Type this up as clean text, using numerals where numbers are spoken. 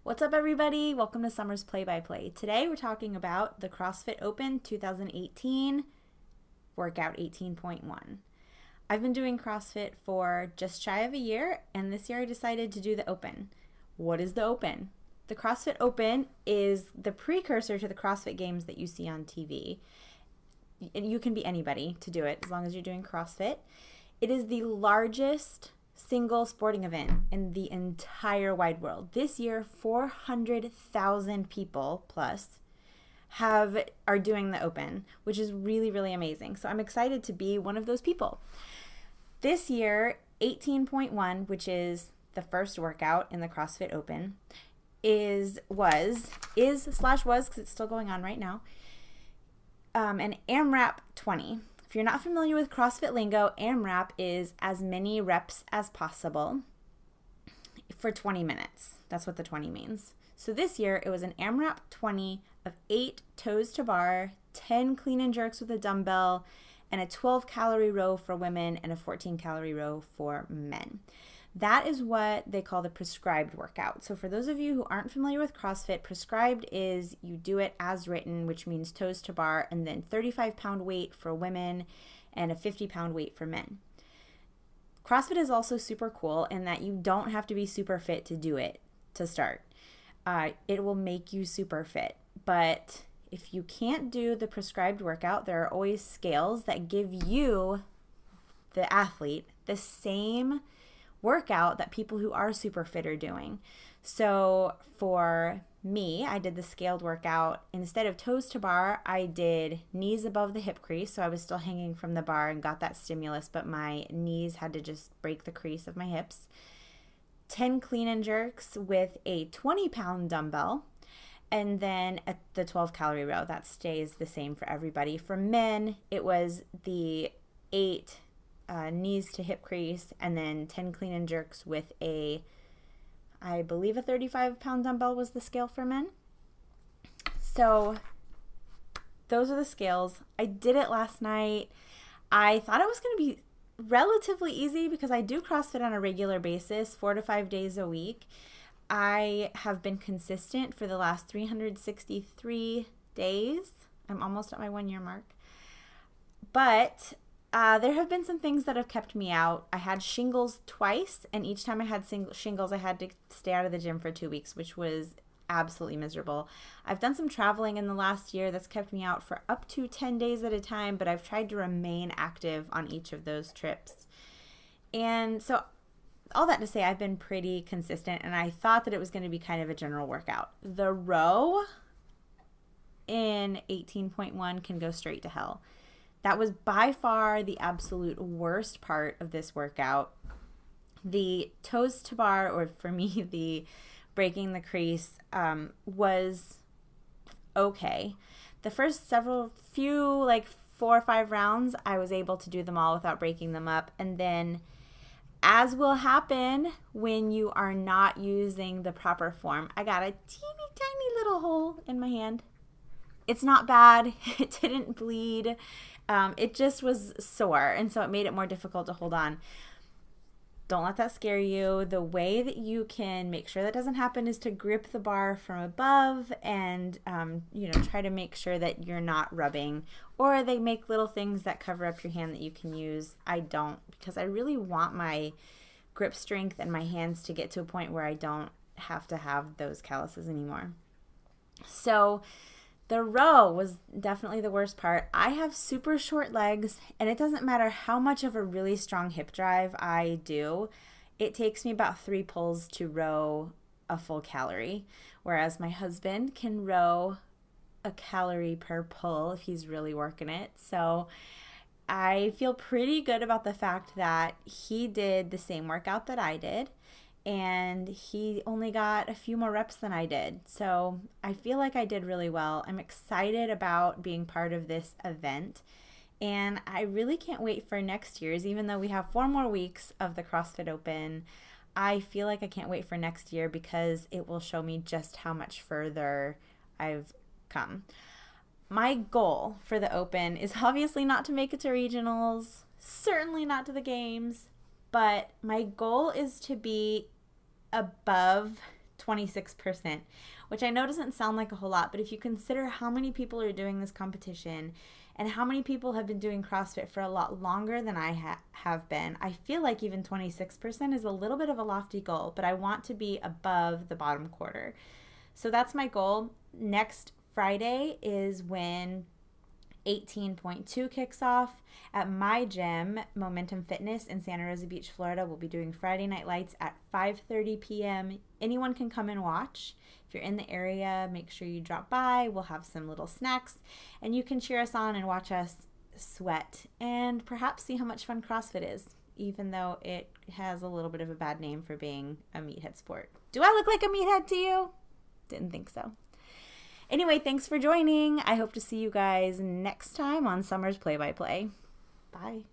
What's up, everybody? Welcome to Summer's Play-by-Play. Today we're talking about the CrossFit Open 2018 Workout 18.1. I've been doing CrossFit for just shy of a year, and this year I decided to do the Open. What is the Open? The CrossFit Open is the precursor to the CrossFit Games that you see on TV. You can be anybody to do it as long as you're doing CrossFit. It is the largest single sporting event in the entire wide world. This year, 400,000 people plus are doing the Open, which is really, really amazing. So I'm excited to be one of those people. This year, 18.1, which is the first workout in the CrossFit Open, was, because it's still going on right now, an AMRAP 20. If you're not familiar with CrossFit lingo, AMRAP is as many reps as possible for 20 minutes. That's what the 20 means. So this year, it was an AMRAP 20 of 8 toes to bar, 10 clean and jerks with a dumbbell, and a 12-calorie row for women and a 14-calorie row for men. That is what they call the prescribed workout. So for those of you who aren't familiar with CrossFit, prescribed is you do it as written, which means toes to bar, and then 35-pound weight for women and a 50-pound weight for men. CrossFit is also super cool in that you don't have to be super fit to do it to start. It will make you super fit. But if you can't do the prescribed workout, there are always scales that give you, the athlete, the same workout that people who are super fit are doing. So for me, I did the scaled workout. Instead of toes to bar, I did knees above the hip crease. So I was still hanging from the bar and got that stimulus, but my knees had to just break the crease of my hips. 10 clean and jerks with a 20-pound dumbbell. And then at the 12-calorie row, that stays the same for everybody. For men, it was the 8 knees to hip crease, and then 10 clean and jerks with I believe a 35-pound dumbbell was the scale for men. So those are the scales. I did it last night. I thought it was going to be relatively easy because I do CrossFit on a regular basis, 4 to 5 days a week. I have been consistent for the last 363 days. I'm almost at my 1-year mark. But there have been some things that have kept me out. I had shingles twice, and each time I had shingles, I had to stay out of the gym for 2 weeks, which was absolutely miserable. I've done some traveling in the last year that's kept me out for up to 10 days at a time, but I've tried to remain active on each of those trips. And so all that to say, I've been pretty consistent, and I thought that it was going to be kind of a general workout. The row in 18.1 can go straight to hell. That was by far the absolute worst part of this workout. The toes to bar, or for me, the breaking the crease, was okay. The first few, like 4 or 5 rounds, I was able to do them all without breaking them up. And then, as will happen when you are not using the proper form, I got a teeny tiny little hole in my hand. It's not bad. It didn't bleed. It just was sore, and so it made it more difficult to hold on. Don't let that scare you. The way that you can make sure that doesn't happen is to grip the bar from above and, try to make sure that you're not rubbing. Or they make little things that cover up your hand that you can use. I don't, because I really want my grip strength and my hands to get to a point where I don't have to have those calluses anymore. So the row was definitely the worst part. I have super short legs, and it doesn't matter how much of a really strong hip drive I do. It takes me about 3 pulls to row a full calorie, whereas my husband can row a calorie per pull if he's really working it. So I feel pretty good about the fact that he did the same workout that I did, and he only got a few more reps than I did. So I feel like I did really well. I'm excited about being part of this event, and I really can't wait for next year's. Even though we have 4 more weeks of the CrossFit Open, I feel like I can't wait for next year because it will show me just how much further I've come. My goal for the Open is obviously not to make it to regionals, certainly not to the games, but my goal is to be above 26%, which I know doesn't sound like a whole lot, but if you consider how many people are doing this competition and how many people have been doing CrossFit for a lot longer than I have been, I feel like even 26% is a little bit of a lofty goal, but I want to be above the bottom quarter. So that's my goal. Next Friday is when 18.2 kicks off. At my gym, Momentum Fitness in Santa Rosa Beach, Florida, we'll be doing Friday Night Lights at 5:30 p.m. Anyone can come and watch. If you're in the area, make sure you drop by. We'll have some little snacks, and you can cheer us on and watch us sweat and perhaps see how much fun CrossFit is, even though it has a little bit of a bad name for being a meathead sport. Do I look like a meathead to you? Didn't think so. Anyway, thanks for joining. I hope to see you guys next time on Summer's Play-by-Play. Bye.